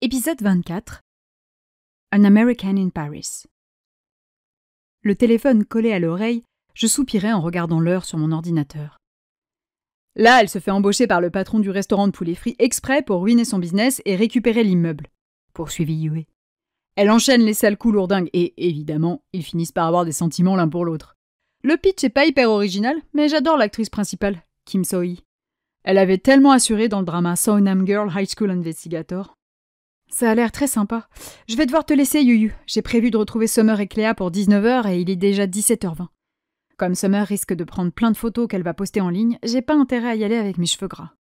Épisode 24. An American in Paris. Le téléphone collé à l'oreille, je soupirais en regardant l'heure sur mon ordinateur. Là, elle se fait embaucher par le patron du restaurant de poulet frit exprès pour ruiner son business et récupérer l'immeuble, poursuivit Yue. Elle enchaîne les sales coups lourdingues et, évidemment, ils finissent par avoir des sentiments l'un pour l'autre. Le pitch est pas hyper original, mais j'adore l'actrice principale, Kim So-hee. Elle avait tellement assuré dans le drama Sonam Girl High School Investigator. Ça a l'air très sympa. Je vais devoir te laisser, Yuyu. J'ai prévu de retrouver Summer et Cléa pour 19h et il est déjà 17h20. Comme Summer risque de prendre plein de photos qu'elle va poster en ligne, j'ai pas intérêt à y aller avec mes cheveux gras.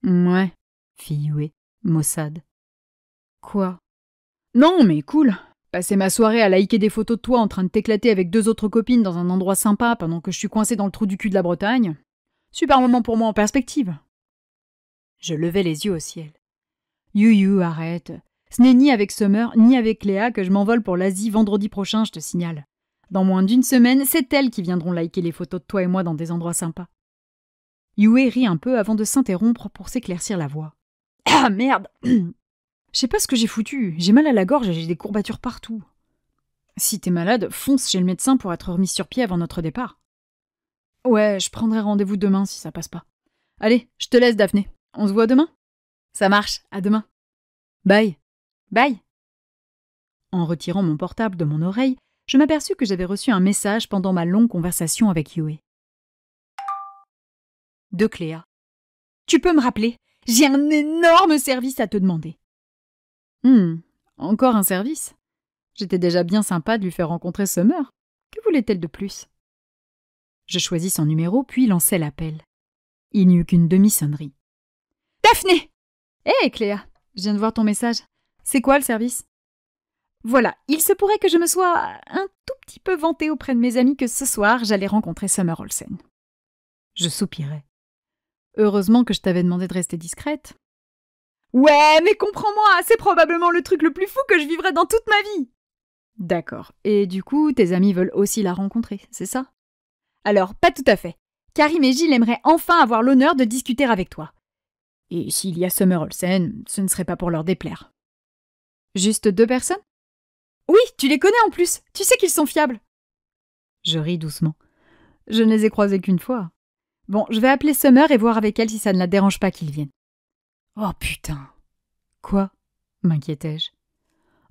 Ouais, fit Yue, maussade. Quoi? Non, mais cool. Passer ma soirée à liker des photos de toi en train de t'éclater avec 2 autres copines dans un endroit sympa pendant que je suis coincée dans le trou du cul de la Bretagne. Super moment pour moi en perspective. Je levai les yeux au ciel. Yuyu, arrête. Ce n'est ni avec Summer, ni avec Léa que je m'envole pour l'Asie vendredi prochain, je te signale. Dans moins d'une semaine, c'est elles qui viendront liker les photos de toi et moi dans des endroits sympas. Yue rit un peu avant de s'interrompre pour s'éclaircir la voix. Ah, merde. Je sais pas ce que j'ai foutu. J'ai mal à la gorge et j'ai des courbatures partout. Si t'es malade, fonce chez le médecin pour être remise sur pied avant notre départ. Ouais, je prendrai rendez-vous demain si ça passe pas. Allez, je te laisse, Daphné. On se voit demain? Ça marche, à demain. Bye. Bye. En retirant mon portable de mon oreille, je m'aperçus que j'avais reçu un message pendant ma longue conversation avec Yue. De Cléa. Tu peux me rappeler? J'ai un énorme service à te demander. Encore un service? J'étais déjà bien sympa de lui faire rencontrer Summer. Que voulait-elle de plus? Je choisis son numéro puis lançai l'appel. Il n'y eut qu'une demi-sonnerie. Daphné! Hé, Cléa, je viens de voir ton message. C'est quoi le service? Voilà, il se pourrait que je me sois un tout petit peu vantée auprès de mes amis que ce soir, j'allais rencontrer Summer Olsen. Je soupirai. Heureusement que je t'avais demandé de rester discrète. Ouais, mais comprends-moi, c'est probablement le truc le plus fou que je vivrai dans toute ma vie. D'accord, et du coup, tes amis veulent aussi la rencontrer, c'est ça? Alors, pas tout à fait. Karim et Gilles aimeraient enfin avoir l'honneur de discuter avec toi. Et s'il y a Summer Olsen, ce ne serait pas pour leur déplaire. Juste 2 personnes? Oui, tu les connais en plus. Tu sais qu'ils sont fiables. Je ris doucement. Je ne les ai croisés qu'une fois. Bon, je vais appeler Summer et voir avec elle si ça ne la dérange pas qu'ils viennent. Oh putain. Quoi? M'inquiétai-je.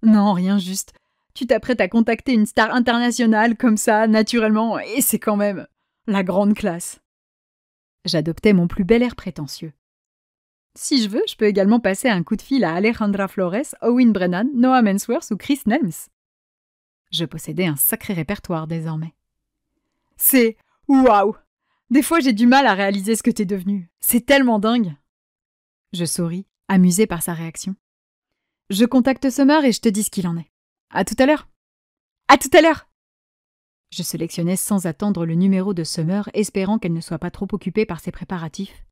Non, rien, juste. Tu t'apprêtes à contacter une star internationale comme ça, naturellement, et c'est quand même la grande classe. J'adoptais mon plus bel air prétentieux. Si je veux, je peux également passer un coup de fil à Alejandra Flores, Owen Brennan, Noah Mensworth ou Chris Nelms. Je possédais un sacré répertoire désormais. C'est waouh! Des fois, j'ai du mal à réaliser ce que t'es devenu. C'est tellement dingue. Je souris, amusée par sa réaction. Je contacte Summer et je te dis ce qu'il en est. À tout à l'heure. À tout à l'heure. Je sélectionnais sans attendre le numéro de Summer, espérant qu'elle ne soit pas trop occupée par ses préparatifs.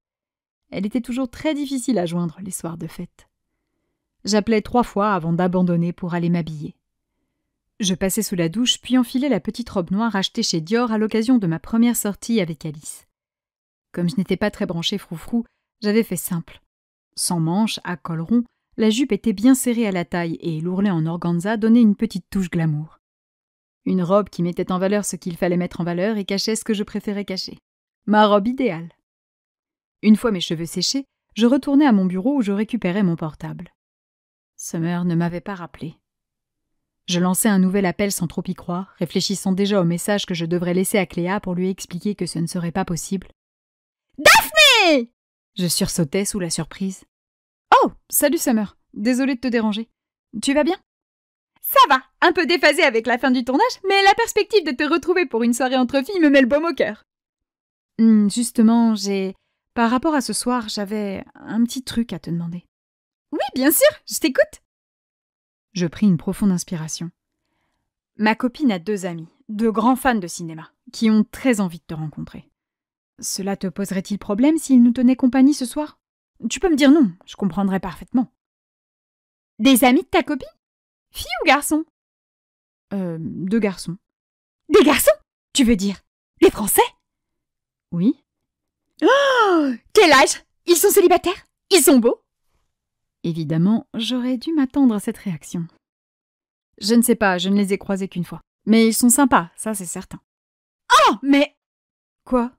Elle était toujours très difficile à joindre les soirs de fête. J'appelais 3 fois avant d'abandonner pour aller m'habiller. Je passais sous la douche puis enfilais la petite robe noire achetée chez Dior à l'occasion de ma première sortie avec Alice. Comme je n'étais pas très branchée froufrou, j'avais fait simple. Sans manches, à col rond, la jupe était bien serrée à la taille et l'ourlet en organza donnait une petite touche glamour. Une robe qui mettait en valeur ce qu'il fallait mettre en valeur et cachait ce que je préférais cacher. Ma robe idéale. Une fois mes cheveux séchés, je retournai à mon bureau où je récupérais mon portable. Summer ne m'avait pas rappelé. Je lançai un nouvel appel sans trop y croire, réfléchissant déjà au message que je devrais laisser à Cléa pour lui expliquer que ce ne serait pas possible. Daphné! Je sursautai sous la surprise. Oh, salut Summer, désolée de te déranger. Tu vas bien? Ça va, un peu déphasée avec la fin du tournage, mais la perspective de te retrouver pour une soirée entre filles me met le baume au cœur. Justement, par rapport à ce soir, j'avais un petit truc à te demander. Oui, bien sûr, je t'écoute. Je pris une profonde inspiration. Ma copine a 2 amis, 2 grands fans de cinéma, qui ont très envie de te rencontrer. Cela te poserait-il problème s'ils nous tenaient compagnie ce soir? Tu peux me dire non, je comprendrais parfaitement. Des amis de ta copine? Fille ou garçon? 2 garçons. Des garçons? Tu veux dire des Français? Oui. Oh, quel âge? Ils sont célibataires? Ils sont beaux? Évidemment, j'aurais dû m'attendre à cette réaction. Je ne sais pas, je ne les ai croisés qu'une fois. Mais ils sont sympas, ça c'est certain. Oh, mais... Quoi?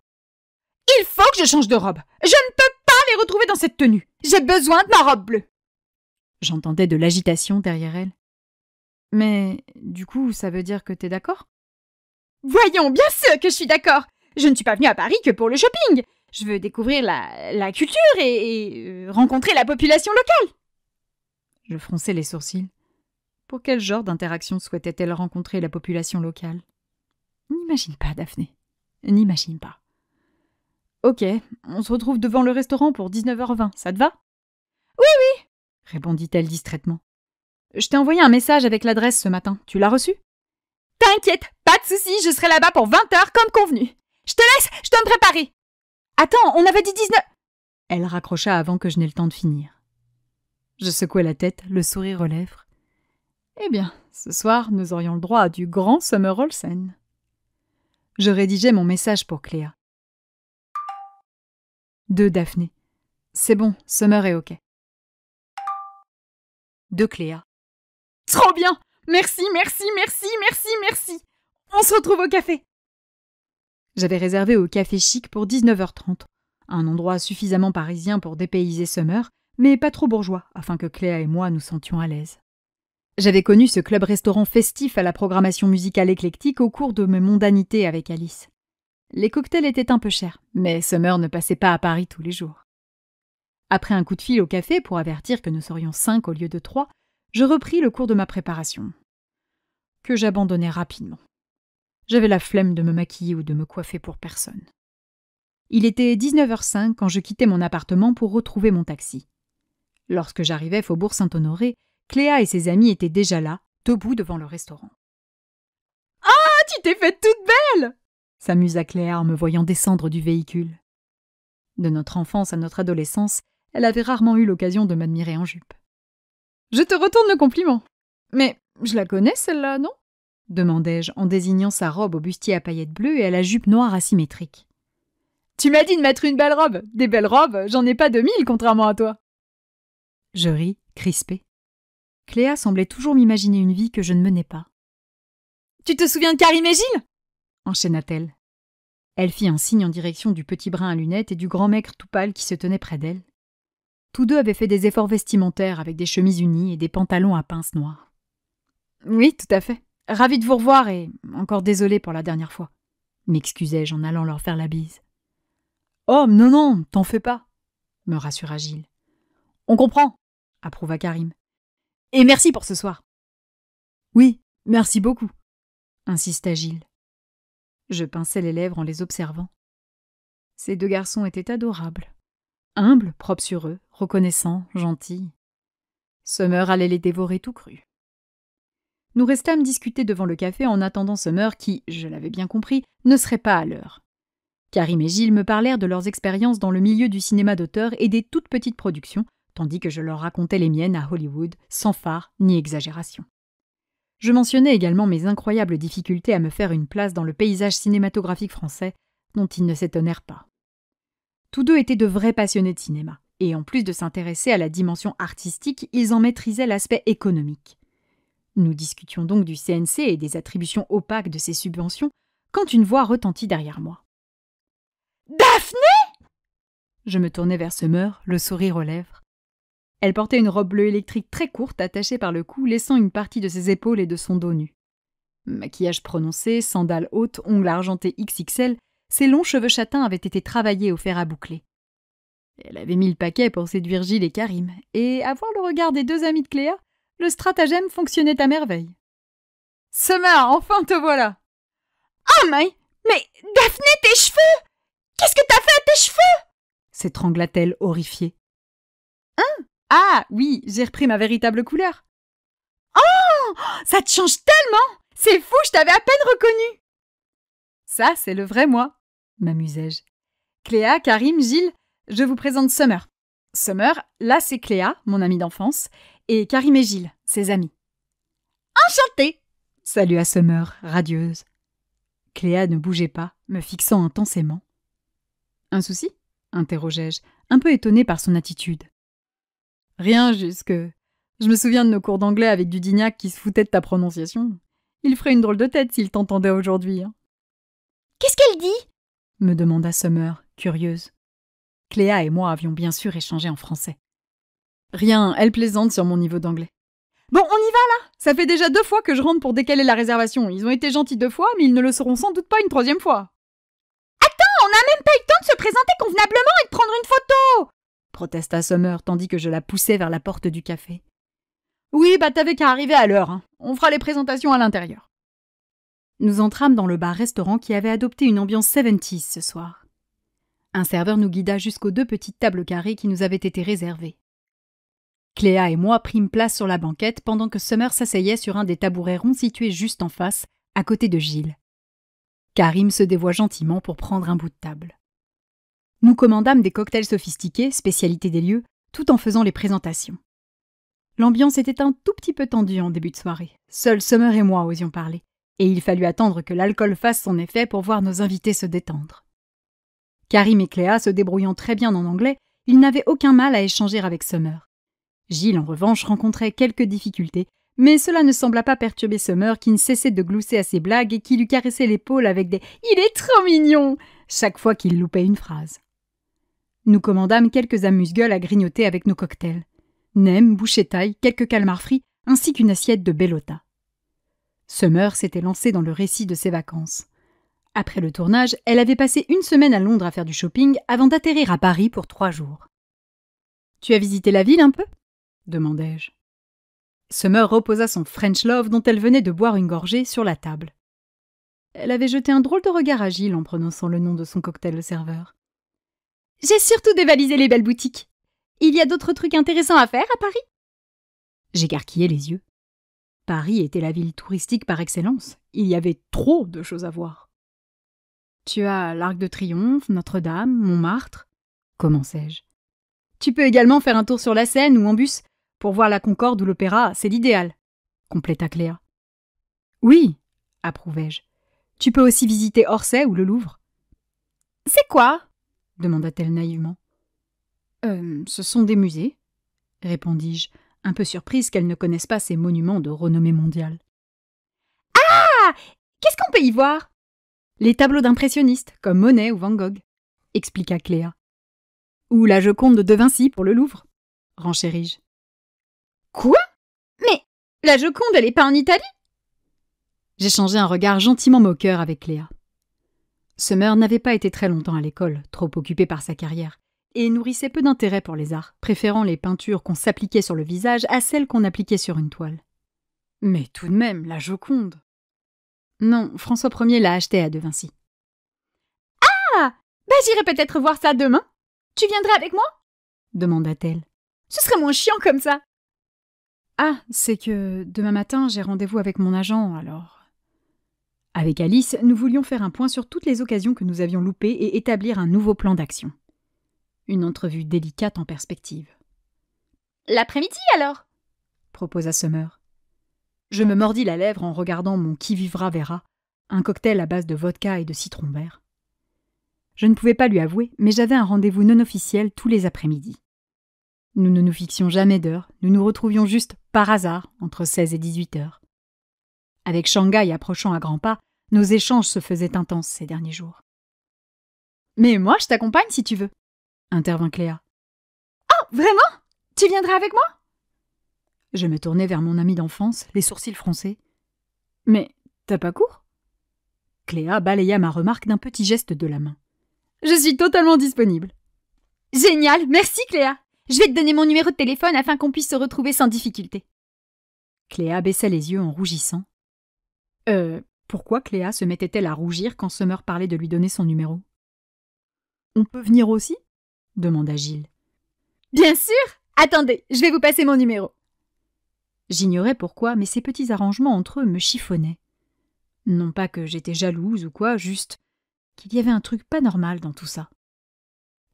Il faut que je change de robe. Je ne peux pas les retrouver dans cette tenue. J'ai besoin de ma robe bleue. J'entendais de l'agitation derrière elle. Mais du coup, ça veut dire que t'es d'accord? Voyons, bien sûr que je suis d'accord. Je ne suis pas venue à Paris que pour le shopping. Je veux découvrir la culture et rencontrer la population locale. Je fronçai les sourcils. Pour quel genre d'interaction souhaitait-elle rencontrer la population locale? N'imagine pas, Daphné. N'imagine pas. Ok, on se retrouve devant le restaurant pour 19h20, ça te va? Oui, oui, répondit-elle distraitement. Je t'ai envoyé un message avec l'adresse ce matin, tu l'as reçu? T'inquiète, pas de souci, je serai là-bas pour 20h comme convenu. Je te laisse, je dois me préparer. Attends, on avait dit 19... Elle raccrocha avant que je n'aie le temps de finir. Je secouai la tête, le sourire aux lèvres. Eh bien, ce soir, nous aurions le droit à du grand Summer Olsen. Je rédigeais mon message pour Cléa. De Daphné. C'est bon, Summer est OK. De Cléa. Trop bien! Merci, merci, merci, merci, merci! On se retrouve au café! J'avais réservé au Café Chic pour 19h30, un endroit suffisamment parisien pour dépayser Summer, mais pas trop bourgeois, afin que Cléa et moi nous sentions à l'aise. J'avais connu ce club-restaurant festif à la programmation musicale éclectique au cours de mes mondanités avec Alice. Les cocktails étaient un peu chers, mais Summer ne passait pas à Paris tous les jours. Après un coup de fil au café pour avertir que nous serions 5 au lieu de 3, je repris le cours de ma préparation, que j'abandonnai rapidement. J'avais la flemme de me maquiller ou de me coiffer pour personne. Il était 19h05 quand je quittais mon appartement pour retrouver mon taxi. Lorsque j'arrivais Faubourg Saint-Honoré, Cléa et ses amis étaient déjà là, debout devant le restaurant. « Ah, tu t'es faite toute belle !» s'amusa Cléa en me voyant descendre du véhicule. De notre enfance à notre adolescence, elle avait rarement eu l'occasion de m'admirer en jupe. « Je te retourne le compliment. Mais je la connais, celle-là, non ?» demandai-je en désignant sa robe au bustier à paillettes bleues et à la jupe noire asymétrique. « Tu m'as dit de mettre une belle robe. Des belles robes, j'en ai pas 2000, contrairement à toi. » Je ris, crispée. Cléa semblait toujours m'imaginer une vie que je ne menais pas. « Tu te souviens de Karim et Gilles ?» enchaîna-t-elle. Elle fit un signe en direction du petit brin à lunettes et du grand maigre tout pâle qui se tenait près d'elle. Tous deux avaient fait des efforts vestimentaires avec des chemises unies et des pantalons à pinces noires. « Oui, tout à fait. Ravie de vous revoir et encore désolée pour la dernière fois. » m'excusai-je en allant leur faire la bise. « Oh, non, non, t'en fais pas » me rassura Gilles. « On comprend » approuva Karim. « Et merci pour ce soir. »« Oui, merci beaucoup » insista Gilles. Je pinçai les lèvres en les observant. Ces deux garçons étaient adorables. Humbles, propres sur eux, reconnaissants, gentils. Summer allait les dévorer tout cru. Nous restâmes discuter devant le café en attendant Summer qui, je l'avais bien compris, ne serait pas à l'heure. Karim et Gilles me parlèrent de leurs expériences dans le milieu du cinéma d'auteur et des toutes petites productions, tandis que je leur racontais les miennes à Hollywood, sans phare ni exagération. Je mentionnais également mes incroyables difficultés à me faire une place dans le paysage cinématographique français, dont ils ne s'étonnèrent pas. Tous deux étaient de vrais passionnés de cinéma, et en plus de s'intéresser à la dimension artistique, ils en maîtrisaient l'aspect économique. Nous discutions donc du CNC et des attributions opaques de ses subventions, quand une voix retentit derrière moi. « Daphné !» Je me tournai vers Summer, le sourire aux lèvres. Elle portait une robe bleue électrique très courte attachée par le cou, laissant une partie de ses épaules et de son dos nu. Maquillage prononcé, sandales hautes, ongles argentés XXL, ses longs cheveux châtains avaient été travaillés au fer à boucler. Elle avait mis le paquet pour séduire Gilles et Karim, et à voir le regard des deux amis de Cléa, le stratagème fonctionnait à merveille. « Summer, enfin te voilà !»« Oh mais Daphné, tes cheveux! Qu'est-ce que t'as fait à tes cheveux ?» s'étrangla-t-elle horrifiée. « Hein? Ah oui, j'ai repris ma véritable couleur. »« Oh, ça te change tellement! C'est fou, je t'avais à peine reconnu !»« Ça, c'est le vrai moi !» m'amusai-je. « Cléa, Karim, Gilles, je vous présente Summer. Summer, là c'est Cléa, mon amie d'enfance, et Karim et Gilles, ses amis. »« Enchantée !» salua Summer, radieuse. Cléa ne bougeait pas, me fixant intensément. « Un souci ?» interrogeai-je, un peu étonnée par son attitude. « Rien, juste que... Je me souviens de nos cours d'anglais avec Dudignac qui se foutait de ta prononciation. Il ferait une drôle de tête s'il t'entendait aujourd'hui. Hein. Qu'est-ce qu'elle dit ? Me demanda Summer, curieuse. Cléa et moi avions bien sûr échangé en français. Rien, elle plaisante sur mon niveau d'anglais. Bon, on y va là. Ça fait déjà 2 fois que je rentre pour décaler la réservation. Ils ont été gentils 2 fois, mais ils ne le seront sans doute pas une 3e fois. Attends, on n'a même pas eu le temps de se présenter convenablement et de prendre une photo ! Protesta Summer tandis que je la poussais vers la porte du café. Oui, t'avais qu'à arriver à l'heure. Hein. On fera les présentations à l'intérieur. Nous entrâmes dans le bar-restaurant qui avait adopté une ambiance 70s ce soir. Un serveur nous guida jusqu'aux 2 petites tables carrées qui nous avaient été réservées. Cléa et moi prîmes place sur la banquette pendant que Summer s'asseyait sur un des tabourets ronds situés juste en face, à côté de Gilles. Karim se dévoua gentiment pour prendre un bout de table. Nous commandâmes des cocktails sophistiqués, spécialité des lieux, tout en faisant les présentations. L'ambiance était un tout petit peu tendue en début de soirée. Seuls Summer et moi osions parler, et il fallut attendre que l'alcool fasse son effet pour voir nos invités se détendre. Karim et Cléa se débrouillant très bien en anglais, ils n'avaient aucun mal à échanger avec Summer. Gilles, en revanche, rencontrait quelques difficultés, mais cela ne sembla pas perturber Summer qui ne cessait de glousser à ses blagues et qui lui caressait l'épaule avec des « Il est trop mignon !» chaque fois qu'il loupait une phrase. Nous commandâmes quelques amuse-gueules à grignoter avec nos cocktails. Nem, bouchée-taille, quelques calmars frits, ainsi qu'une assiette de bellota. Summer s'était lancée dans le récit de ses vacances. Après le tournage, elle avait passé 1 semaine à Londres à faire du shopping avant d'atterrir à Paris pour 3 jours. « Tu as visité la ville un peu ?» demandai-je. Summer reposa son French Love dont elle venait de boire une gorgée sur la table. Elle avait jeté un drôle de regard à Gilles en prononçant le nom de son cocktail au serveur. « J'ai surtout dévalisé les belles boutiques. Il y a d'autres trucs intéressants à faire à Paris ?» J'écarquillai les yeux. Paris était la ville touristique par excellence. Il y avait trop de choses à voir. « Tu as l'Arc de Triomphe, Notre-Dame, Montmartre, » commençai-je. « Tu peux également faire un tour sur la Seine ou en bus. Pour voir la Concorde ou l'Opéra, c'est l'idéal, » compléta Cléa. « Oui, » approuvai-je. « Tu peux aussi visiter Orsay ou le Louvre. »« C'est quoi ?» demanda-t-elle naïvement. Ce sont des musées, » répondis-je, un peu surprise qu'elle ne connaisse pas ces monuments de renommée mondiale. « Ah ! Qu'est-ce qu'on peut y voir ?»« Les tableaux d'impressionnistes, comme Monet ou Van Gogh, » expliqua Cléa. « Ou la Joconde de Vinci pour le Louvre, » renchéris-je. « Quoi ? Mais la Joconde, elle est pas en Italie ?» J'échangeai un regard gentiment moqueur avec Cléa. Summer n'avait pas été très longtemps à l'école, trop occupée par sa carrière, et nourrissait peu d'intérêt pour les arts, préférant les peintures qu'on s'appliquait sur le visage à celles qu'on appliquait sur une toile. Mais tout de même, la Joconde. Non, François Ier l'a achetée à De Vinci. Ah ! J'irai peut-être voir ça demain. Tu viendrais avec moi ? Demanda-t-elle. Ce serait moins chiant comme ça. Ah, c'est que demain matin, j'ai rendez-vous avec mon agent, alors... Avec Alice, nous voulions faire un point sur toutes les occasions que nous avions loupées et établir un nouveau plan d'action. Une entrevue délicate en perspective. « L'après-midi, alors ?» proposa Summer. Je me mordis la lèvre en regardant mon Qui Vivra Verra, un cocktail à base de vodka et de citron vert. Je ne pouvais pas lui avouer, mais j'avais un rendez-vous non officiel tous les après-midi. Nous ne nous fixions jamais d'heure, nous nous retrouvions juste par hasard entre 16 et 18 heures. Avec Shanghai approchant à grands pas, nos échanges se faisaient intenses ces derniers jours. « Mais moi, je t'accompagne si tu veux » intervint Cléa. « Oh, vraiment ? Tu viendras avec moi ?» Je me tournai vers mon amie d'enfance, les sourcils froncés. « Mais t'as pas cours ?» Cléa balaya ma remarque d'un petit geste de la main. « Je suis totalement disponible. »« Génial, merci Cléa. Je vais te donner mon numéro de téléphone afin qu'on puisse se retrouver sans difficulté. » Cléa baissa les yeux en rougissant. Pourquoi Cléa se mettait-elle à rougir quand Summer parlait de lui donner son numéro ? « On peut venir aussi ?» demanda Gilles. « Bien sûr ! Attendez, je vais vous passer mon numéro. » J'ignorais pourquoi, mais ces petits arrangements entre eux me chiffonnaient. Non pas que j'étais jalouse ou quoi, juste qu'il y avait un truc pas normal dans tout ça.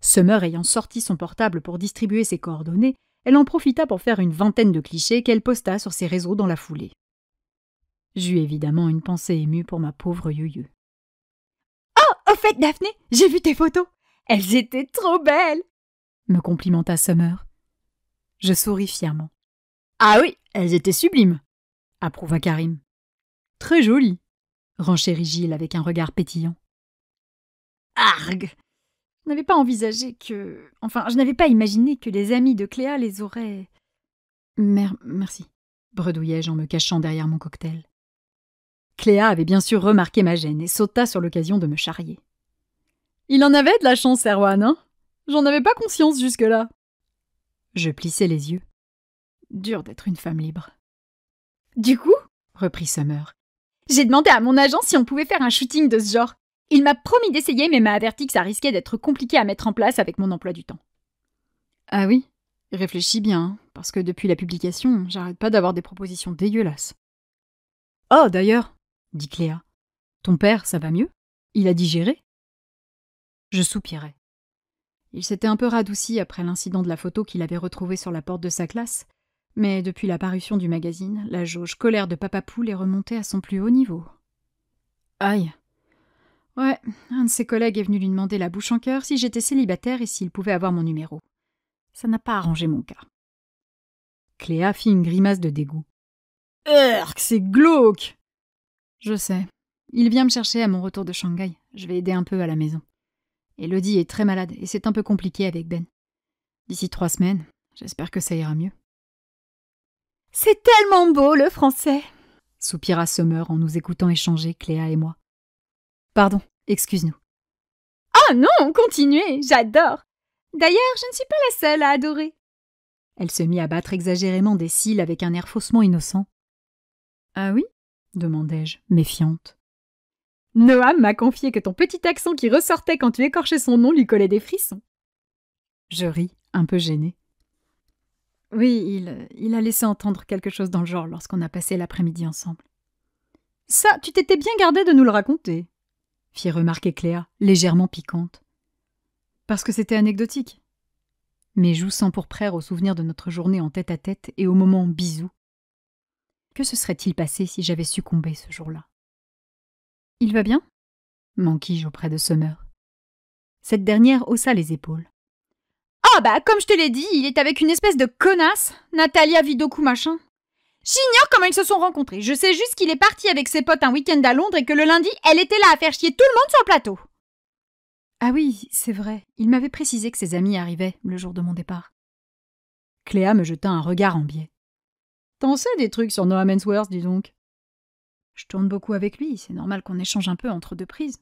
Summer ayant sorti son portable pour distribuer ses coordonnées, elle en profita pour faire une 20aine de clichés qu'elle posta sur ses réseaux dans la foulée. J'eus évidemment une pensée émue pour ma pauvre Youyou. « Oh, au fait, Daphné, j'ai vu tes photos. Elles étaient trop belles !» me complimenta Summer. Je souris fièrement. Ah oui, elles étaient sublimes, approuva Karim. Très jolies, renchérit Gilles avec un regard pétillant. Argue! Je n'avais pas envisagé que... Enfin, je n'avais pas imaginé que les amis de Cléa les auraient... Merci, bredouillai-je en me cachant derrière mon cocktail. Cléa avait bien sûr remarqué ma gêne et sauta sur l'occasion de me charrier. Il en avait de la chance, Erwan, hein? J'en avais pas conscience jusque-là. Je plissai les yeux. Dur d'être une femme libre. Du coup, reprit Summer, j'ai demandé à mon agent si on pouvait faire un shooting de ce genre. Il m'a promis d'essayer, mais m'a averti que ça risquait d'être compliqué à mettre en place avec mon emploi du temps. Ah oui, réfléchis bien, hein, parce que depuis la publication, j'arrête pas d'avoir des propositions dégueulasses. Oh, d'ailleurs, dit Cléa, ton père, ça va mieux? Il a digéré? Je soupirai. Il s'était un peu radouci après l'incident de la photo qu'il avait retrouvée sur la porte de sa classe, mais depuis la parution du magazine, la jauge colère de Papa Poule est remontée à son plus haut niveau. Aïe. Ouais, un de ses collègues est venu lui demander la bouche en cœur si j'étais célibataire et s'il pouvait avoir mon numéro. Ça n'a pas arrangé mon cas. Cléa fit une grimace de dégoût. Urk, c'est glauque! Je sais. Il vient me chercher à mon retour de Shanghai. Je vais aider un peu à la maison. Elodie est très malade et c'est un peu compliqué avec Ben. D'ici 3 semaines, j'espère que ça ira mieux. C'est tellement beau, le français! Soupira Summer en nous écoutant échanger, Cléa et moi. Pardon, excuse-nous. Oh non, continuez, j'adore! D'ailleurs, je ne suis pas la seule à adorer. Elle se mit à battre exagérément des cils avec un air faussement innocent. Ah oui? Demandai-je, méfiante. Noam m'a confié que ton petit accent qui ressortait quand tu écorchais son nom lui collait des frissons. Je ris, un peu gênée. Oui, il a laissé entendre quelque chose dans le genre lorsqu'on a passé l'après-midi ensemble. Ça, tu t'étais bien gardé de nous le raconter, fit remarquer Cléa, légèrement piquante. Parce que c'était anecdotique. Mes joues s'empourprèrent au souvenir de notre journée en tête-à-tête et au moment bisous. Que se serait-il passé si j'avais succombé ce jour-là? Il va bien? M'enquis-je auprès de Summer. Cette dernière haussa les épaules. Ah bah, comme je te l'ai dit, il est avec une espèce de connasse, Natalia Vidoku machin. J'ignore comment ils se sont rencontrés. Je sais juste qu'il est parti avec ses potes un week-end à Londres et que le lundi, elle était là à faire chier tout le monde sur le plateau. Ah oui, c'est vrai. Il m'avait précisé que ses amis arrivaient le jour de mon départ. Cléa me jeta un regard en biais. T'en sais des trucs sur Noam Hemsworth, dis donc. Je tourne beaucoup avec lui, c'est normal qu'on échange un peu entre deux prises.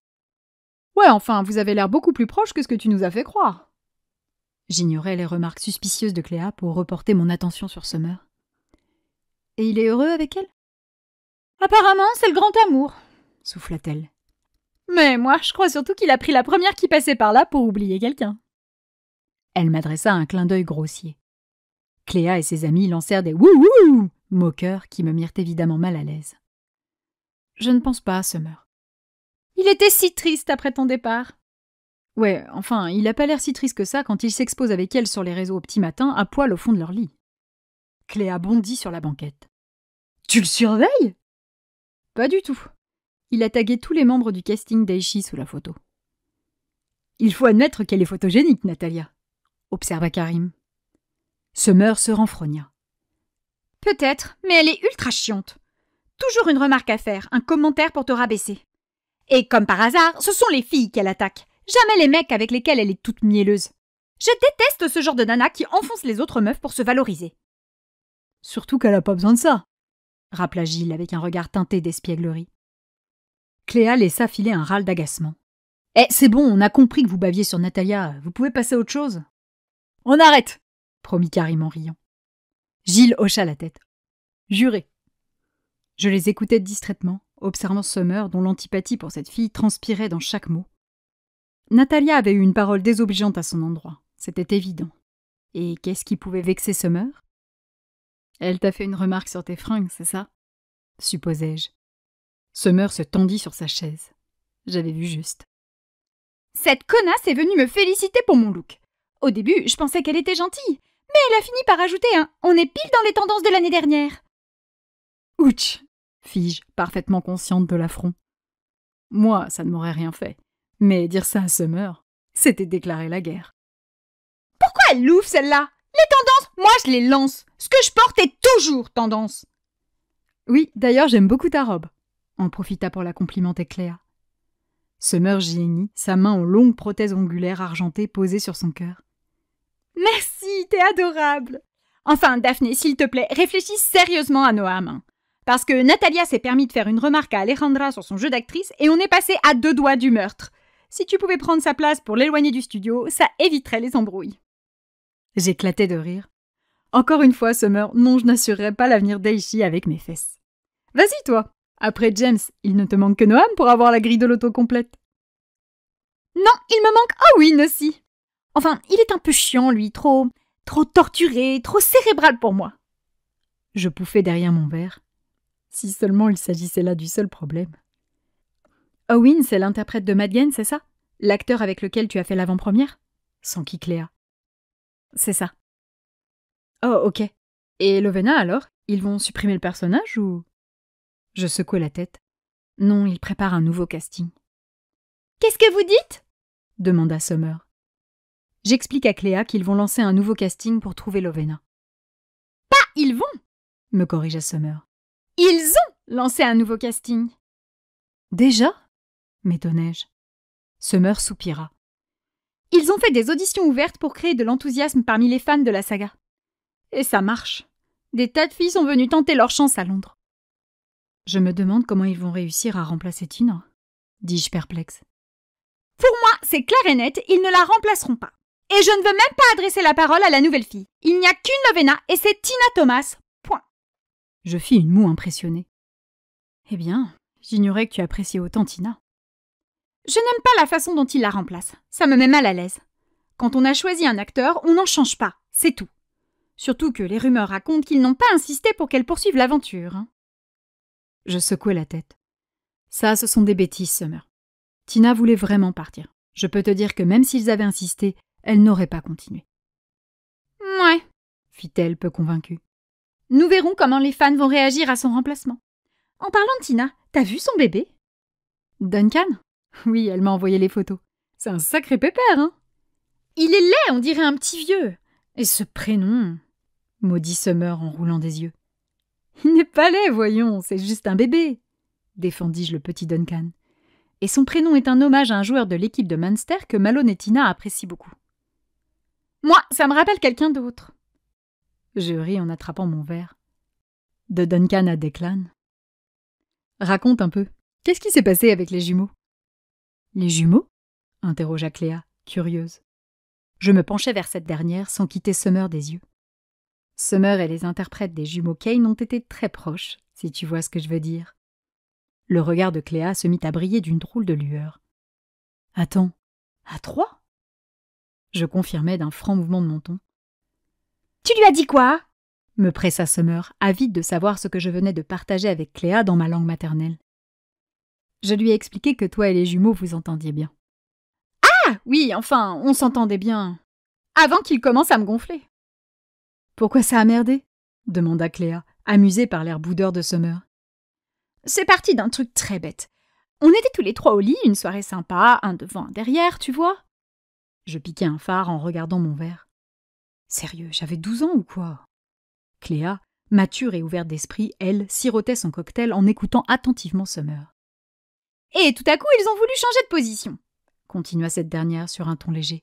Ouais, enfin, vous avez l'air beaucoup plus proche que ce que tu nous as fait croire. J'ignorais les remarques suspicieuses de Cléa pour reporter mon attention sur Summer. Et il est heureux avec elle? Apparemment, c'est le grand amour, souffla-t-elle. Mais moi, je crois surtout qu'il a pris la première qui passait par là pour oublier quelqu'un. Elle m'adressa un clin d'œil grossier. Cléa et ses amis lancèrent des « wouhou » moqueurs qui me mirent évidemment mal à l'aise. Je ne pense pas, Summer. Il était si triste après ton départ. Ouais, enfin, il a pas l'air si triste que ça quand il s'expose avec elle sur les réseaux au petit matin, à poil au fond de leur lit. Cléa bondit sur la banquette. Tu le surveilles? Pas du tout. Il a tagué tous les membres du casting d'Aichi sous la photo. Il faut admettre qu'elle est photogénique, Natalia, observa Karim. Summer se renfrogna. Peut-être, mais elle est ultra chiante. Toujours une remarque à faire, un commentaire pour te rabaisser. Et comme par hasard, ce sont les filles qu'elle attaque, jamais les mecs avec lesquels elle est toute mielleuse. Je déteste ce genre de nana qui enfonce les autres meufs pour se valoriser. Surtout qu'elle a pas besoin de ça, rappela Gilles avec un regard teinté d'espièglerie. Cléa laissa filer un râle d'agacement. « Eh, c'est bon, on a compris que vous baviez sur Natalia, vous pouvez passer à autre chose. »« On arrête !» promit Karim en riant. Gilles hocha la tête. « Juré !» Je les écoutais distraitement, observant Summer dont l'antipathie pour cette fille transpirait dans chaque mot. Natalia avait eu une parole désobligeante à son endroit, c'était évident. Et qu'est-ce qui pouvait vexer Summer? Elle t'a fait une remarque sur tes fringues, c'est ça? Supposai-je. Summer se tendit sur sa chaise. J'avais vu juste. Cette connasse est venue me féliciter pour mon look. Au début, je pensais qu'elle était gentille, mais elle a fini par ajouter un « on est pile dans les tendances de l'année dernière ». Ouch, fis-je, parfaitement consciente de l'affront. Moi, ça ne m'aurait rien fait. Mais dire ça à Summer, c'était déclarer la guerre. Pourquoi elle l'ouvre, celle-là? Moi, je les lance. Ce que je porte est toujours tendance. Oui, d'ailleurs, j'aime beaucoup ta robe. En profita pour la complimenter Cléa. Summer génie, sa main aux longues prothèses ongulaires argentées posées sur son cœur. Merci, t'es adorable. Enfin, Daphné, s'il te plaît, réfléchis sérieusement à Noam. Hein. Parce que Natalia s'est permis de faire une remarque à Alejandra sur son jeu d'actrice et on est passé à 2 doigts du meurtre. Si tu pouvais prendre sa place pour l'éloigner du studio, ça éviterait les embrouilles. J'éclatais de rire. Encore une fois, Summer, non, je n'assurerai pas l'avenir d'Aichi avec mes fesses. Vas-y, toi. Après James, il ne te manque que Noam pour avoir la grille de l'auto complète. Non, il me manque Owen aussi. Enfin, il est un peu chiant, lui, trop torturé, trop cérébral pour moi. Je pouffais derrière mon verre. Si seulement il s'agissait là du seul problème. Owen, c'est l'interprète de Mad Gen, c'est ça? L'acteur avec lequel tu as fait l'avant-première? S'enquit Cléa. C'est ça. Oh, ok. Et Lovena, alors? Ils vont supprimer le personnage ou... Je secouai la tête. Non, ils préparent un nouveau casting. Qu'est-ce que vous dites? Demanda Summer. J'explique à Cléa qu'ils vont lancer un nouveau casting pour trouver Lovena. Pas ils vont, me corrigea Summer. Ils ont lancé un nouveau casting. Déjà? M'étonnai-je. Summer soupira. Ils ont fait des auditions ouvertes pour créer de l'enthousiasme parmi les fans de la saga. Et ça marche. Des tas de filles sont venues tenter leur chance à Londres. Je me demande comment ils vont réussir à remplacer Tina, dis-je perplexe. Pour moi, c'est clair et net, ils ne la remplaceront pas. Et je ne veux même pas adresser la parole à la nouvelle fille. Il n'y a qu'une Lovena et c'est Tina Thomas. Point. Je fis une moue impressionnée. Eh bien, j'ignorais que tu appréciais autant Tina. Je n'aime pas la façon dont il la remplace. Ça me met mal à l'aise. Quand on a choisi un acteur, on n'en change pas, c'est tout. Surtout que les rumeurs racontent qu'ils n'ont pas insisté pour qu'elle poursuive l'aventure. Hein. Je secouai la tête. Ça, ce sont des bêtises, Summer. Tina voulait vraiment partir. Je peux te dire que même s'ils avaient insisté, elle n'aurait pas continué. Ouais, fit-elle peu convaincue. Nous verrons comment les fans vont réagir à son remplacement. En parlant de Tina, t'as vu son bébé? Duncan? Oui, elle m'a envoyé les photos. C'est un sacré pépère, hein? Il est laid, on dirait un petit vieux. Et ce prénom, maudit Summer en roulant des yeux. Il n'est pas laid, voyons, c'est juste un bébé, défendis-je le petit Duncan. Et son prénom est un hommage à un joueur de l'équipe de Munster que Malone et Tina apprécient beaucoup. Moi, ça me rappelle quelqu'un d'autre. Je ris en attrapant mon verre. De Duncan à Declan. Raconte un peu. Qu'est-ce qui s'est passé avec les jumeaux? Les jumeaux? Interrogea Cléa, curieuse. Je me penchai vers cette dernière sans quitter Summer des yeux. Summer et les interprètes des jumeaux Kane ont été très proches, si tu vois ce que je veux dire. Le regard de Cléa se mit à briller d'une drôle de lueur. Attends, à 3? Je confirmai d'un franc mouvement de menton. Tu lui as dit quoi? Me pressa Summer, avide de savoir ce que je venais de partager avec Cléa dans ma langue maternelle. Je lui ai expliqué que toi et les jumeaux vous entendiez bien. Ah, oui, enfin, on s'entendait bien. Avant qu'il commence à me gonfler. Pourquoi ça a merdé? Demanda Cléa, amusée par l'air boudeur de Summer. C'est parti d'un truc très bête. On était tous les 3 au lit, une soirée sympa, un devant, un derrière, tu vois. Je piquai un phare en regardant mon verre. Sérieux, j'avais 12 ans ou quoi? Cléa, mature et ouverte d'esprit, elle, sirotait son cocktail en écoutant attentivement Summer. Et tout à coup, ils ont voulu changer de position, continua cette dernière sur un ton léger.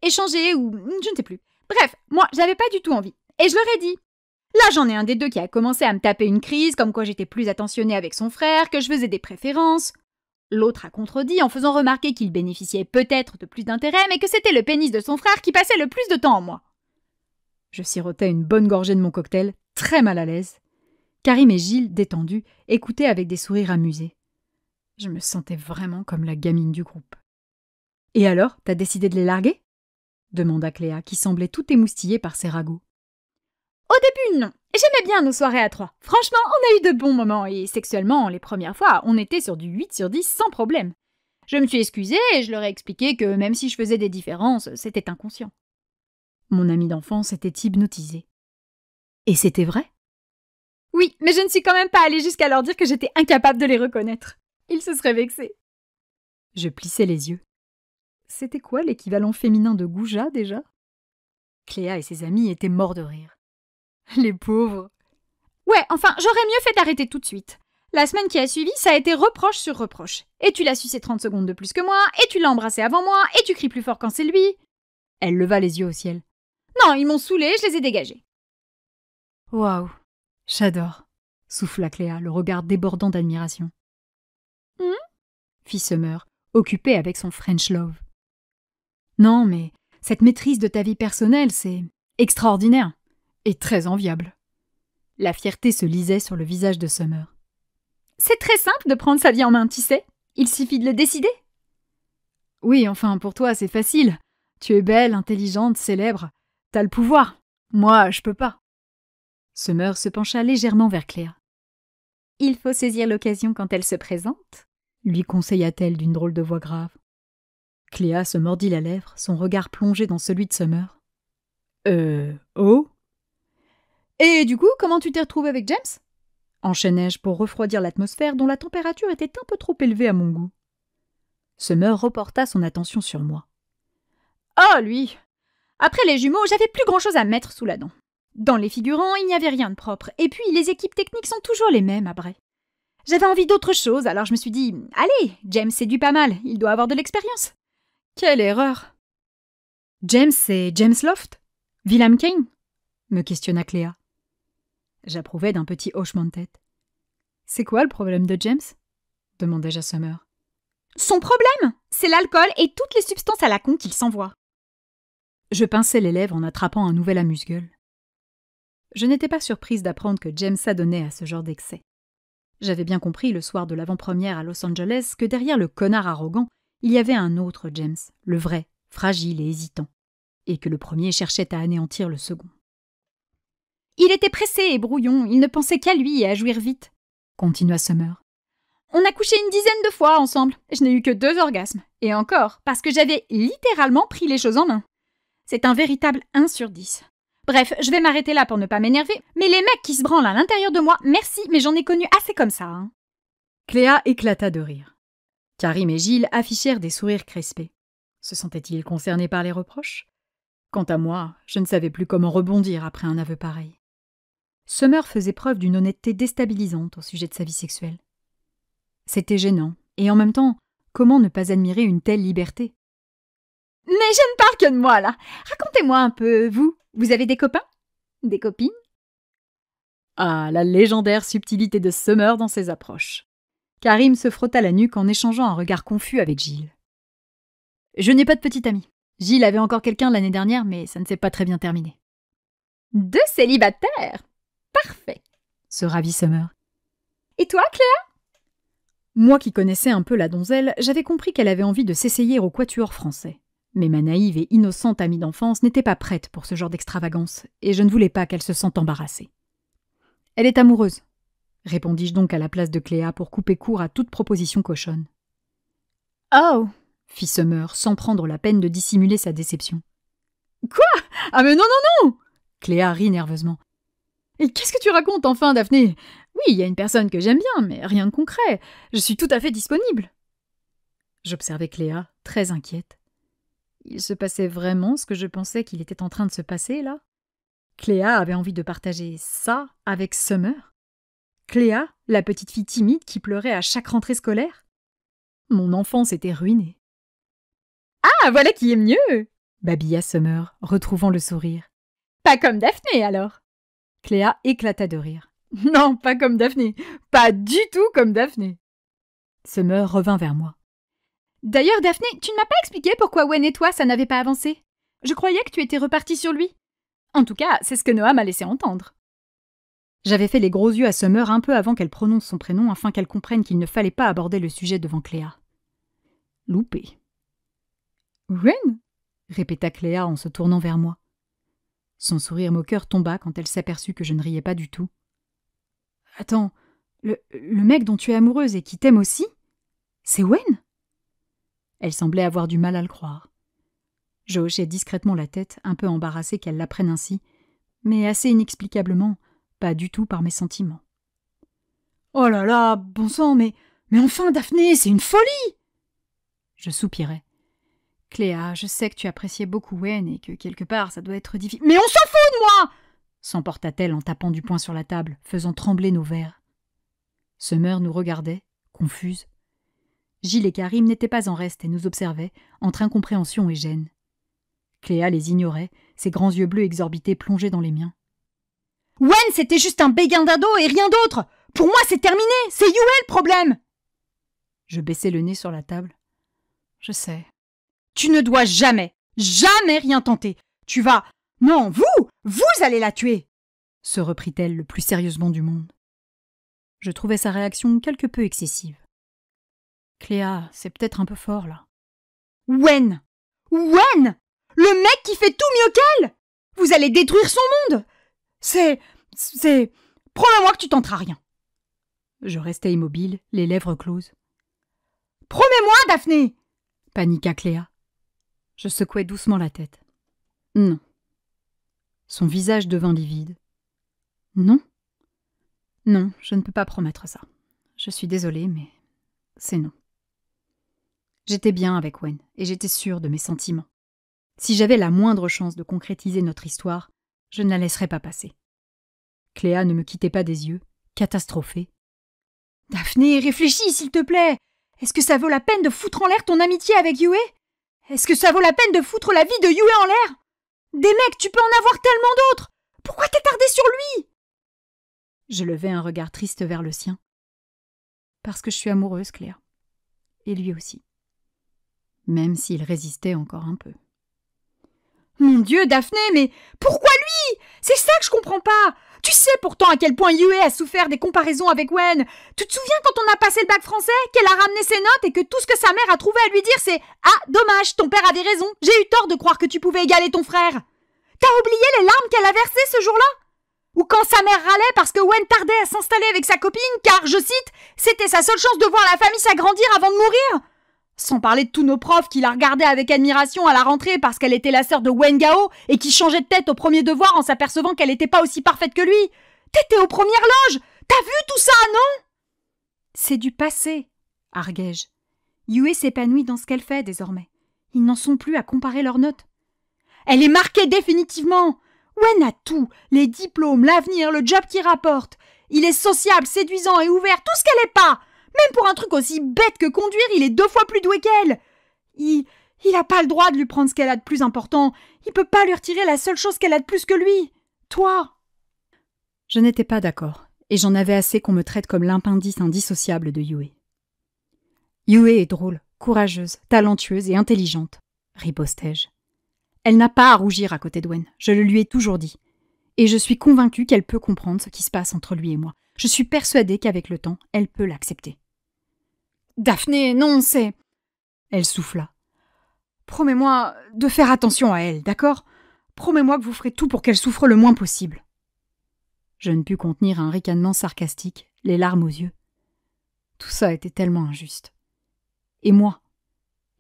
Échanger ou je ne sais plus. Bref, moi, j'avais pas du tout envie. Et je leur ai dit. Là, j'en ai un des deux qui a commencé à me taper une crise, comme quoi j'étais plus attentionnée avec son frère, que je faisais des préférences. L'autre a contredit en faisant remarquer qu'il bénéficiait peut-être de plus d'intérêt, mais que c'était le pénis de son frère qui passait le plus de temps en moi. Je sirotais une bonne gorgée de mon cocktail, très mal à l'aise. Karim et Gilles, détendus, écoutaient avec des sourires amusés. Je me sentais vraiment comme la gamine du groupe. « Et alors, t'as décidé de les larguer ?» demanda Cléa, qui semblait tout émoustillée par ses ragots. Au début, non. J'aimais bien nos soirées à 3. Franchement, on a eu de bons moments et sexuellement, les premières fois, on était sur du 8 sur 10 sans problème. Je me suis excusée et je leur ai expliqué que même si je faisais des différences, c'était inconscient. Mon ami d'enfance était hypnotisé. Et c'était vrai? Oui, mais je ne suis quand même pas allée jusqu'à leur dire que j'étais incapable de les reconnaître. Ils se seraient vexés. Je plissai les yeux. C'était quoi l'équivalent féminin de goujat, déjà? Cléa et ses amis étaient morts de rire. Les pauvres. Ouais, enfin, j'aurais mieux fait d'arrêter tout de suite. La semaine qui a suivi, ça a été reproche sur reproche. Et tu l'as sucé 30 secondes de plus que moi, et tu l'as embrassé avant moi, et tu cries plus fort quand c'est lui. Elle leva les yeux au ciel. Non, ils m'ont saoulée, je les ai dégagés. Waouh, j'adore, souffla Cléa, le regard débordant d'admiration. Fit Summer, occupée avec son French love. Non, mais cette maîtrise de ta vie personnelle, c'est extraordinaire et très enviable. La fierté se lisait sur le visage de Summer. C'est très simple de prendre sa vie en main, tu sais. Il suffit de le décider. Oui, enfin, pour toi, c'est facile. Tu es belle, intelligente, célèbre. T'as le pouvoir. Moi, je peux pas. Summer se pencha légèrement vers Cléa. Il faut saisir l'occasion quand elle se présente, lui conseilla-t-elle d'une drôle de voix grave. Cléa se mordit la lèvre, son regard plongé dans celui de Summer. Oh ? Et du coup, comment tu t'es retrouvée avec James ? Enchaînai-je pour refroidir l'atmosphère dont la température était un peu trop élevée à mon goût. Summer reporta son attention sur moi. Oh, lui ! Après les jumeaux, j'avais plus grand-chose à mettre sous la dent. Dans les figurants, il n'y avait rien de propre, et puis les équipes techniques sont toujours les mêmes à Bray. J'avais envie d'autre chose, alors je me suis dit « Allez, James séduit pas mal, il doit avoir de l'expérience. » Quelle erreur ! James, c'est James Loft ? William Kane ? Me questionna Cléa. J'approuvais d'un petit hochement de tête. C'est quoi le problème de James ? Demandai-je à Summer. Son problème, c'est l'alcool et toutes les substances à la con qu'il s'envoie. Je pinçai les lèvres en attrapant un nouvel amuse-gueule. Je n'étais pas surprise d'apprendre que James s'adonnait à ce genre d'excès. J'avais bien compris le soir de l'avant-première à Los Angeles que derrière le connard arrogant, il y avait un autre James, le vrai, fragile et hésitant, et que le premier cherchait à anéantir le second. Il était pressé et brouillon, il ne pensait qu'à lui et à jouir vite, continua Summer. On a couché une dizaine de fois ensemble, je n'ai eu que 2 orgasmes, et encore, parce que j'avais littéralement pris les choses en main. C'est un véritable 1 sur 10. Bref, je vais m'arrêter là pour ne pas m'énerver, mais les mecs qui se branlent à l'intérieur de moi, merci, mais j'en ai connu assez comme ça. Hein. Cléa éclata de rire. Karim et Gilles affichèrent des sourires crispés. Se sentaient-ils concernés par les reproches ? Quant à moi, je ne savais plus comment rebondir après un aveu pareil. Summer faisait preuve d'une honnêteté déstabilisante au sujet de sa vie sexuelle. C'était gênant, et en même temps, comment ne pas admirer une telle liberté ? Mais je ne parle que de moi, là. Racontez-moi un peu, vous avez des copains ? Des copines ? Ah, la légendaire subtilité de Summer dans ses approches. Karim se frotta la nuque en échangeant un regard confus avec Gilles. Je n'ai pas de petite amie. Gilles avait encore quelqu'un l'année dernière, mais ça ne s'est pas très bien terminé. 2 célibataires ? Parfait, se ravit Summer. Et toi, Cléa ? Moi qui connaissais un peu la donzelle, j'avais compris qu'elle avait envie de s'essayer au quatuor français. Mais ma naïve et innocente amie d'enfance n'était pas prête pour ce genre d'extravagance, et je ne voulais pas qu'elle se sente embarrassée. Elle est amoureuse, répondis-je donc à la place de Cléa pour couper court à toute proposition cochonne. Oh, fit Summer sans prendre la peine de dissimuler sa déception. Quoi ? Ah mais non, non, non ! Cléa rit nerveusement. Et qu'est-ce que tu racontes enfin, Daphné ? Oui, il y a une personne que j'aime bien, mais rien de concret. Je suis tout à fait disponible. J'observais Cléa, très inquiète. Il se passait vraiment ce que je pensais qu'il était en train de se passer, là ? Cléa avait envie de partager ça avec Summer ? Cléa, la petite fille timide qui pleurait à chaque rentrée scolaire ? Mon enfance était ruinée. Ah, voilà qui est mieux ! Babilla Summer, retrouvant le sourire. Pas comme Daphné, alors ? Cléa éclata de rire. Non, pas comme Daphné. Pas du tout comme Daphné. Summer revint vers moi. D'ailleurs, Daphné, tu ne m'as pas expliqué pourquoi Wen et toi, ça n'avait pas avancé. Je croyais que tu étais repartie sur lui. En tout cas, c'est ce que Noah m'a laissé entendre. J'avais fait les gros yeux à Summer un peu avant qu'elle prononce son prénom afin qu'elle comprenne qu'il ne fallait pas aborder le sujet devant Cléa. Loupé. Wen ? Répéta Cléa en se tournant vers moi. Son sourire moqueur tomba quand elle s'aperçut que je ne riais pas du tout. « Attends, le mec dont tu es amoureuse et qui t'aime aussi, c'est Wen ?» Elle semblait avoir du mal à le croire. Je hochai discrètement la tête, un peu embarrassée qu'elle l'apprenne ainsi, mais assez inexplicablement, pas du tout par mes sentiments. « Oh là là, bon sang, mais enfin, Daphné, c'est une folie !» Je soupirai. Cléa, je sais que tu appréciais beaucoup Wen et que quelque part ça doit être difficile. Mais on s'en fout de moi ! S'emporta-t-elle en tapant du poing sur la table, faisant trembler nos verres. Summer nous regardait, confuse. Gilles et Karim n'étaient pas en reste et nous observaient, entre incompréhension et gêne. Cléa les ignorait, ses grands yeux bleus exorbités plongés dans les miens. « Wen, c'était juste un béguin d'ado et rien d'autre. Pour moi, c'est terminé. C'est Yue le problème. » Je baissai le nez sur la table. Je sais. « Tu ne dois jamais rien tenter. Tu vas... Non, vous allez la tuer !» se reprit-elle le plus sérieusement du monde. Je trouvais sa réaction quelque peu excessive. Cléa, c'est peut-être un peu fort, là. Wen, le mec qui fait tout mieux qu'elle. Vous allez détruire son monde. C'est... Promets-moi que tu tenteras rien. Je restais immobile, les lèvres closes. Promets-moi, Daphné, paniqua Cléa. Je secouai doucement la tête. Non. Son visage devint livide. Non. Non, je ne peux pas promettre ça. Je suis désolée, mais c'est non. J'étais bien avec Wen, et j'étais sûre de mes sentiments. Si j'avais la moindre chance de concrétiser notre histoire, je ne la laisserais pas passer. Cléa ne me quittait pas des yeux, catastrophée. « Daphné, réfléchis, s'il te plaît. Est-ce que ça vaut la peine de foutre en l'air ton amitié avec Yue? Est-ce que ça vaut la peine de foutre la vie de Yue en l'air? Des mecs, tu peux en avoir tellement d'autres. Pourquoi t'attarder sur lui? » Je levai un regard triste vers le sien. Parce que je suis amoureuse, Cléa. Et lui aussi. Même s'il résistait encore un peu. Mon Dieu, Daphné, mais pourquoi lui? C'est ça que je comprends pas. Tu sais pourtant à quel point Yue a souffert des comparaisons avec Wen. Tu te souviens quand on a passé le bac français, qu'elle a ramené ses notes et que tout ce que sa mère a trouvé à lui dire c'est « Ah, dommage, ton père avait raison, j'ai eu tort de croire que tu pouvais égaler ton frère. » T'as oublié les larmes qu'elle a versées ce jour-là? Ou quand sa mère râlait parce que Wen tardait à s'installer avec sa copine car, je cite, « C'était sa seule chance de voir la famille s'agrandir avant de mourir ?» Sans parler de tous nos profs qui la regardaient avec admiration à la rentrée parce qu'elle était la sœur de Wen Gao et qui changeaient de tête au premier devoir en s'apercevant qu'elle n'était pas aussi parfaite que lui. T'étais aux premières loges. T'as vu tout ça, non? C'est du passé, arguai-je. Yue s'épanouit dans ce qu'elle fait désormais. Ils n'en sont plus à comparer leurs notes. Elle est marquée définitivement. Wen a tout, les diplômes, l'avenir, le job qui rapporte. Il est sociable, séduisant et ouvert, tout ce qu'elle n'est pas. Même pour un truc aussi bête que conduire, il est 2 fois plus doué qu'elle. Il a pas le droit de lui prendre ce qu'elle a de plus important. Il peut pas lui retirer la seule chose qu'elle a de plus que lui. Toi. Je n'étais pas d'accord, et j'en avais assez qu'on me traite comme l'appendice indissociable de Yue. Yue est drôle, courageuse, talentueuse et intelligente, ripostai-je. Elle n'a pas à rougir à côté de Wen, je le lui ai toujours dit. Et je suis convaincue qu'elle peut comprendre ce qui se passe entre lui et moi. Je suis persuadée qu'avec le temps, elle peut l'accepter. Daphné, non, c'est... Elle souffla. Promets-moi de faire attention à elle, d'accord? Promets-moi que vous ferez tout pour qu'elle souffre le moins possible. Je ne pus contenir un ricanement sarcastique, les larmes aux yeux. Tout ça était tellement injuste. Et moi?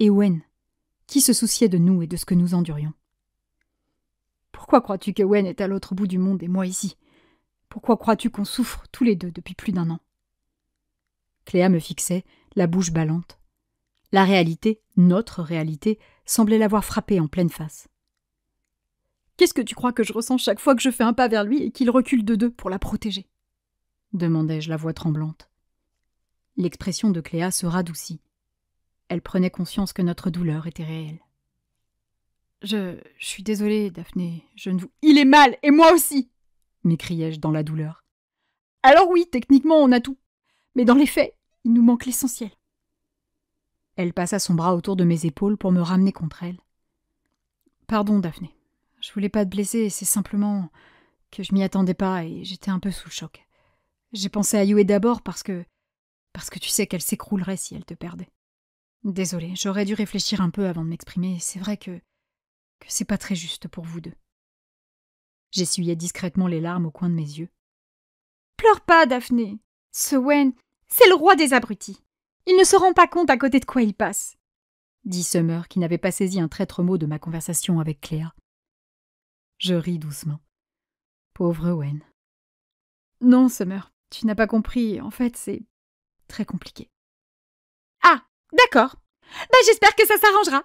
Et Wen? Qui se souciait de nous et de ce que nous endurions? Pourquoi crois-tu que Wen est à l'autre bout du monde et moi ici? Pourquoi crois-tu qu'on souffre tous les deux depuis plus d'1 an? Cléa me fixait, la bouche ballante. La réalité, notre réalité, semblait l'avoir frappée en pleine face. Qu'est-ce que tu crois que je ressens chaque fois que je fais un pas vers lui et qu'il recule de 2 pour la protéger? Demandai-je, la voix tremblante. L'expression de Cléa se radoucit. Elle prenait conscience que notre douleur était réelle. Je suis désolée, Daphné, je ne vous... Il est mal, et moi aussi, m'écriai-je dans la douleur. Alors oui, techniquement, on a tout. Mais dans les faits, il nous manque l'essentiel. Elle passa son bras autour de mes épaules pour me ramener contre elle. Pardon, Daphné. Je voulais pas te blesser, c'est simplement que je m'y attendais pas et j'étais un peu sous le choc. J'ai pensé à Yue d'abord parce que tu sais qu'elle s'écroulerait si elle te perdait. Désolée, j'aurais dû réfléchir un peu avant de m'exprimer. C'est vrai que c'est pas très juste pour vous 2. J'essuyais discrètement les larmes au coin de mes yeux. Pleure pas, Daphné. Ce Wen, c'est le roi des abrutis. Il ne se rend pas compte à côté de quoi il passe, dit Summer, qui n'avait pas saisi un traître mot de ma conversation avec Cléa. Je ris doucement. Pauvre Wen. Non, Summer, tu n'as pas compris. En fait, c'est très compliqué. Ah, d'accord. J'espère que ça s'arrangera.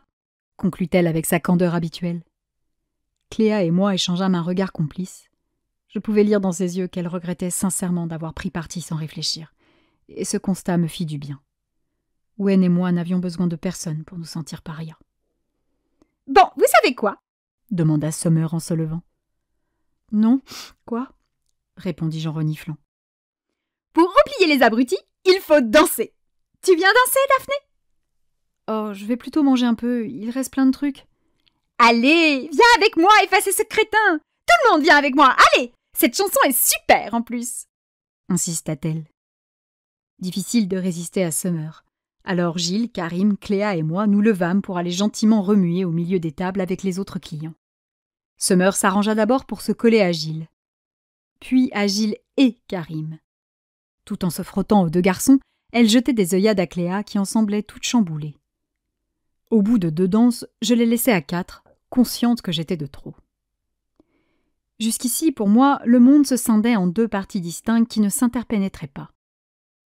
conclut-elle avec sa candeur habituelle. Cléa et moi échangeâmes un regard complice. Je pouvais lire dans ses yeux qu'elle regrettait sincèrement d'avoir pris parti sans réfléchir, et ce constat me fit du bien. Wen et moi n'avions besoin de personne pour nous sentir parias. « Bon, vous savez quoi ?» demanda Summer en se levant. « Non, quoi ?» répondis-je en reniflant. « Pour oublier les abrutis, il faut danser. Tu viens danser, Daphné ?»« Oh, je vais plutôt manger un peu, il reste plein de trucs. »« Allez, viens avec moi effacer ce crétin. Tout le monde vient avec moi, allez. Cette chanson est super en plus. » insista-t-elle. Difficile de résister à Summer. Alors Gilles, Karim, Cléa et moi nous levâmes pour aller gentiment remuer au milieu des tables avec les autres clients. Summer s'arrangea d'abord pour se coller à Gilles, puis à Gilles et Karim. Tout en se frottant aux deux garçons, elle jetait des œillades à Cléa qui en semblait toute chamboulée. Au bout de 2 danses, je les laissai à 4, consciente que j'étais de trop. Jusqu'ici, pour moi, le monde se scindait en 2 parties distinctes qui ne s'interpénétraient pas.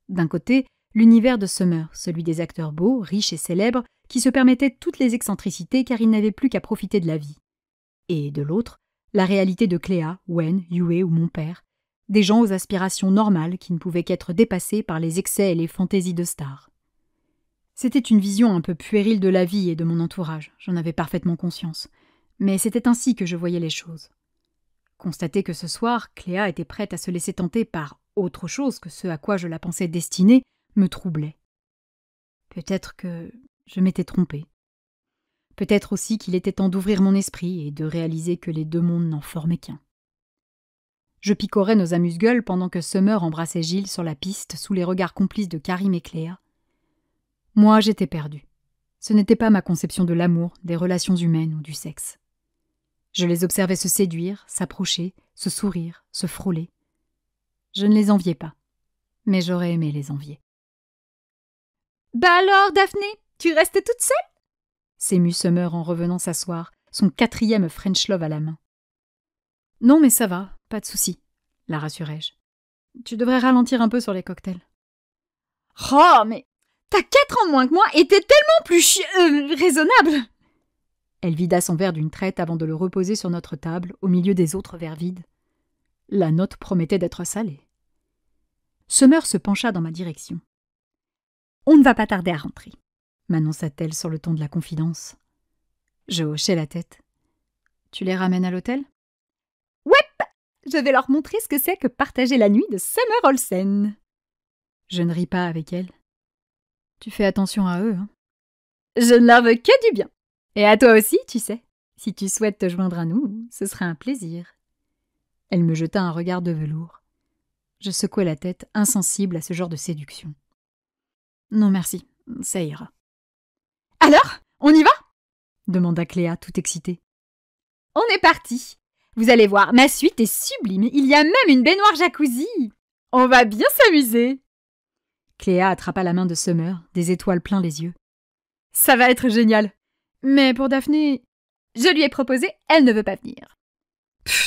D'un côté, l'univers de Summer, celui des acteurs beaux, riches et célèbres, qui se permettaient toutes les excentricités car ils n'avaient plus qu'à profiter de la vie. Et de l'autre, la réalité de Cléa, Wen, Yue ou mon père, des gens aux aspirations normales qui ne pouvaient qu'être dépassés par les excès et les fantaisies de stars. C'était une vision un peu puérile de la vie et de mon entourage, j'en avais parfaitement conscience, mais c'était ainsi que je voyais les choses. Constater que ce soir, Cléa était prête à se laisser tenter par autre chose que ce à quoi je la pensais destinée me troublait. Peut-être que je m'étais trompée. Peut-être aussi qu'il était temps d'ouvrir mon esprit et de réaliser que les 2 mondes n'en formaient qu'un. Je picorais nos amuse-gueules pendant que Summer embrassait Gilles sur la piste sous les regards complices de Karim et Cléa. Moi, j'étais perdue. Ce n'était pas ma conception de l'amour, des relations humaines ou du sexe. Je les observais se séduire, s'approcher, se sourire, se frôler. Je ne les enviais pas, mais j'aurais aimé les envier. « Bah alors, Daphné, tu restes toute seule ?» s'émut Summer en revenant s'asseoir, son 4e French Love à la main. « Non, mais ça va, pas de souci, » la rassurai-je. « Tu devrais ralentir un peu sur les cocktails. »« Oh, mais t'as 4 ans de moins que moi et t'es tellement plus raisonnable !» Elle vida son verre d'une traite avant de le reposer sur notre table, au milieu des autres verres vides. La note promettait d'être salée. Summer se pencha dans ma direction. « On ne va pas tarder à rentrer », m'annonça-t-elle sur le ton de la confidence. Je hochai la tête. « Tu les ramènes à l'hôtel ?»« Ouais, je vais leur montrer ce que c'est que partager la nuit de Summer Olsen. » Je ne ris pas avec elle. « Tu fais attention à eux, hein ?»« Je ne leur veux que du bien. Et à toi aussi, tu sais. Si tu souhaites te joindre à nous, ce serait un plaisir. » Elle me jeta un regard de velours. Je secouai la tête, insensible à ce genre de séduction. « Non merci, ça ira. »« Alors, on y va ?» demanda Cléa, toute excitée. « On est parti. Vous allez voir, ma suite est sublime. Il y a même une baignoire jacuzzi. On va bien s'amuser. » Cléa attrapa la main de Summer, des étoiles plein les yeux. « Ça va être génial. Mais pour Daphné, je lui ai proposé, elle ne veut pas venir. »«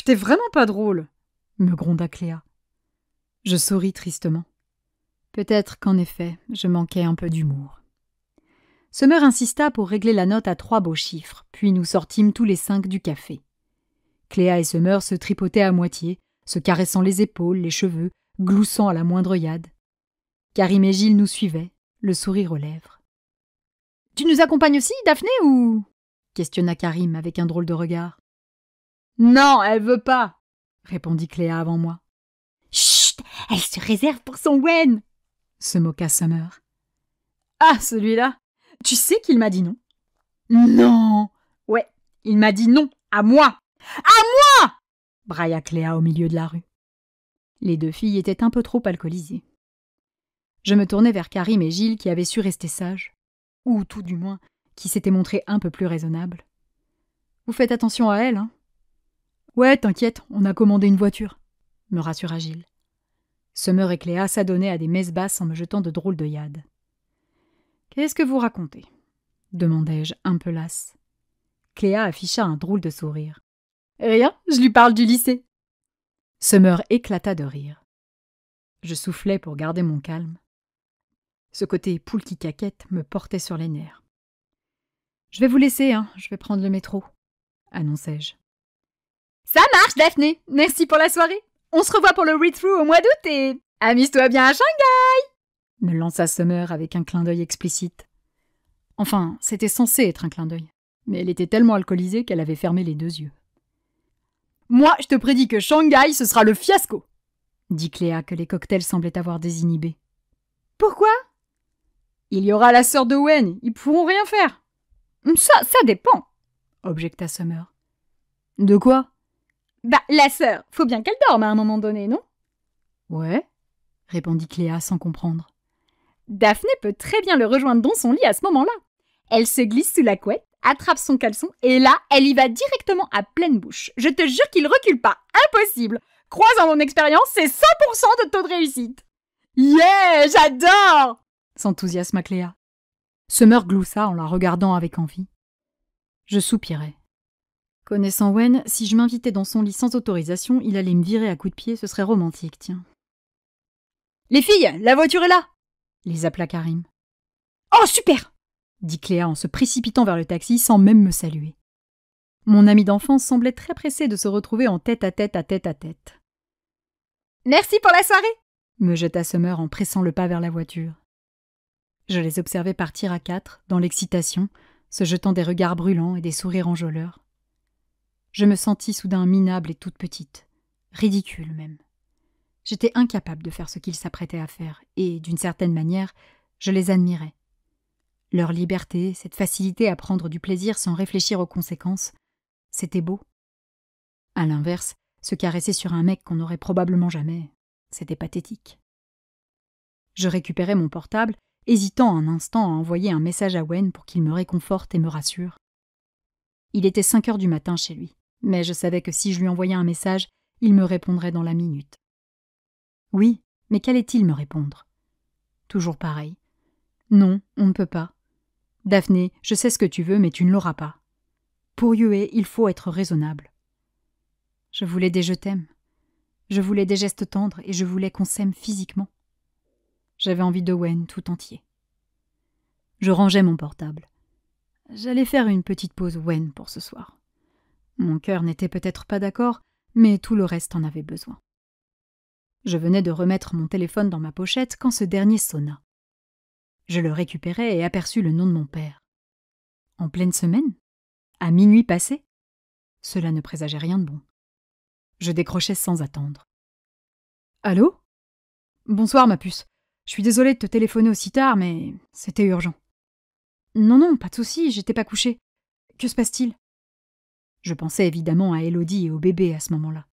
T'es vraiment pas drôle, » me gronda Cléa. Je souris tristement. Peut-être qu'en effet, je manquais un peu d'humour. Summer insista pour régler la note à 3 beaux chiffres, puis nous sortîmes tous les 5 du café. Cléa et Summer se tripotaient à moitié, se caressant les épaules, les cheveux, gloussant à la moindre œillade. Karim et Gilles nous suivaient, le sourire aux lèvres. « Tu nous accompagnes aussi, Daphné, ou ?» questionna Karim avec un drôle de regard. « Non, elle veut pas, » répondit Cléa avant moi. « Chut, elle se réserve pour son Wen !» se moqua Summer. « Ah, celui-là, tu sais qu'il m'a dit non ?»« Non !»« Ouais, il m'a dit non, à moi !»« À moi !» brailla Cléa au milieu de la rue. Les 2 filles étaient un peu trop alcoolisées. Je me tournai vers Karim et Gilles qui avaient su rester sages, ou tout du moins qui s'étaient montrés un peu plus raisonnables. « Vous faites attention à elle, hein ?»« Ouais, t'inquiète, on a commandé une voiture, » me rassura Gilles. Summer et Cléa s'adonnaient à des messes basses en me jetant de drôles d'œillades. « Qu'est-ce que vous racontez ?» demandai-je, un peu lasse. Cléa afficha un drôle de sourire. « Rien, je lui parle du lycée. » Summer éclata de rire. Je soufflais pour garder mon calme. Ce côté poule qui caquette me portait sur les nerfs. Je vais vous laisser, hein, je vais prendre le métro, annonçai-je. Ça marche, Daphné. Merci pour la soirée. On se revoit pour le read-through au mois d'août et amuse-toi bien à Shanghai, me lança Summer avec un clin d'œil explicite. Enfin, c'était censé être un clin d'œil, mais elle était tellement alcoolisée qu'elle avait fermé les 2 yeux. Moi, je te prédis que Shanghai, ce sera le fiasco, dit Cléa que les cocktails semblaient avoir désinhibé. Pourquoi? Il y aura la sœur de Wen, ils pourront rien faire. Ça dépend, objecta Summer. De quoi? Bah, la sœur, faut bien qu'elle dorme à un moment donné, non? Ouais, répondit Cléa sans comprendre. Daphné peut très bien le rejoindre dans son lit à ce moment-là. Elle se glisse sous la couette, attrape son caleçon, et là, elle y va directement à pleine bouche. Je te jure qu'il recule pas. Impossible. Crois en mon expérience, c'est 100% de taux de réussite. Yeah, j'adore! S'enthousiasma Cléa. Summer gloussa en la regardant avec envie. Je soupirai. Connaissant Wen, si je m'invitais dans son lit sans autorisation, il allait me virer à coups de pied, ce serait romantique, tiens. Les filles, la voiture est là! Les appela Karim. Oh, super! Dit Cléa en se précipitant vers le taxi sans même me saluer. Mon ami d'enfance semblait très pressé de se retrouver en tête à tête à tête à tête. Merci pour la soirée! Me jeta Summer en pressant le pas vers la voiture. Je les observais partir à 4, dans l'excitation, se jetant des regards brûlants et des sourires enjôleurs. Je me sentis soudain minable et toute petite, ridicule même. J'étais incapable de faire ce qu'ils s'apprêtaient à faire, et, d'une certaine manière, je les admirais. Leur liberté, cette facilité à prendre du plaisir sans réfléchir aux conséquences, c'était beau. À l'inverse, se caresser sur un mec qu'on n'aurait probablement jamais, c'était pathétique. Je récupérais mon portable, hésitant un instant à envoyer un message à Wen pour qu'il me réconforte et me rassure. Il était 5 heures du matin chez lui, mais je savais que si je lui envoyais un message, il me répondrait dans la minute. Oui, mais qu'allait-il me répondre? Toujours pareil. Non, on ne peut pas. Daphné, je sais ce que tu veux, mais tu ne l'auras pas. Pour Yue, il faut être raisonnable. Je voulais des je t'aime. Je voulais des gestes tendres et je voulais qu'on s'aime physiquement. J'avais envie de Wen tout entier. Je rangeais mon portable. J'allais faire une petite pause Wen pour ce soir. Mon cœur n'était peut-être pas d'accord, mais tout le reste en avait besoin. Je venais de remettre mon téléphone dans ma pochette quand ce dernier sonna. Je le récupérai et aperçus le nom de mon père. En pleine semaine? À minuit passé? Cela ne présageait rien de bon. Je décrochai sans attendre. Allô? Bonsoir, ma puce. Je suis désolée de te téléphoner aussi tard, mais c'était urgent. Non, pas de souci, j'étais pas couchée. Que se passe-t-il? Je pensais évidemment à Elodie et au bébé à ce moment-là.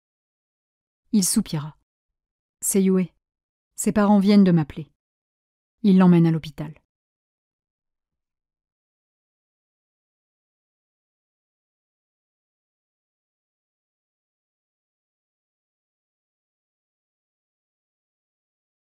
Il soupira. C'est Yue. Ses parents viennent de m'appeler. Ils l'emmènent à l'hôpital.